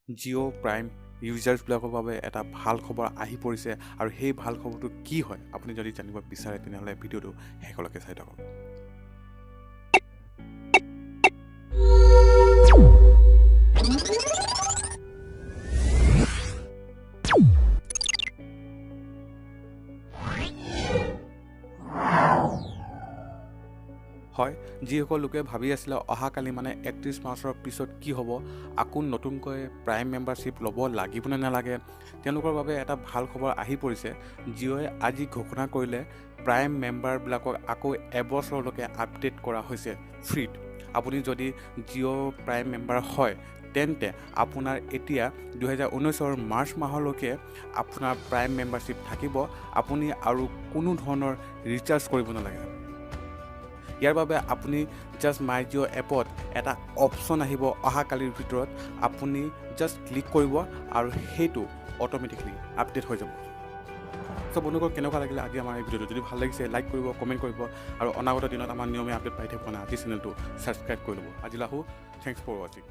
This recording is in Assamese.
জিঅ' প্ৰাইম ইউজাৰ্ছবিলাকৰ বাবে এটা ভাল খবৰ আহি পৰিছে আৰু সেই ভাল খবৰটো কি হয় আপুনি যদি জানিব বিচাৰে তেনেহ'লে ভিডিঅ'টো শেষলৈকে চাই থাকক। হয়, যিসকল লোকে ভাবি আছিলে অহাকালি মানে 31 মাৰ্চৰ পিছত কি হ'ব, আকৌ নতুনকৈ প্ৰাইম মেম্বাৰশ্বিপ ল'ব লাগিব নে নালাগে, তেওঁলোকৰ বাবে এটা ভাল খবৰ আহি পৰিছে। জিঅ'য়ে আজি ঘোষণা কৰিলে প্ৰাইম মেম্বাৰবিলাকক আকৌ এবছৰলৈকে আপডেট কৰা হৈছে ফ্ৰীত। আপুনি যদি জিঅ' প্ৰাইম মেম্বাৰ হয় তেন্তে আপোনাৰ এতিয়া 2019 মাৰ্চ মাহলৈকে আপোনাৰ প্ৰাইম মেম্বাৰশ্বিপ থাকিব। আপুনি আৰু কোনো ধৰণৰ ৰিচাৰ্জ কৰিব নালাগে। ইয়াৰ বাবে আপুনি জাষ্ট মাই জিঅ' এপত এটা অপশ্যন আহিব অহাকালিৰ ভিতৰত, আপুনি জাষ্ট ক্লিক কৰিব আৰু সেইটো অট'মেটিকলি আপডেট হৈ যাব। চ' বন্ধুসকল, কেনেকুৱা লাগিলে আজি আমাৰ এই ভিডিঅ'টো? যদি ভাল লাগিছে লাইক কৰিব, কমেণ্ট কৰিব আৰু অনাগত দিনত আমাৰ নিয়মীয়া আপডেট পাই থাকিব না আজি চেনেলটো ছাবস্ক্ৰাইব কৰি ল'ব। আজিলৈ আহোঁ, থেংকছ ফৰ ৱাচিং।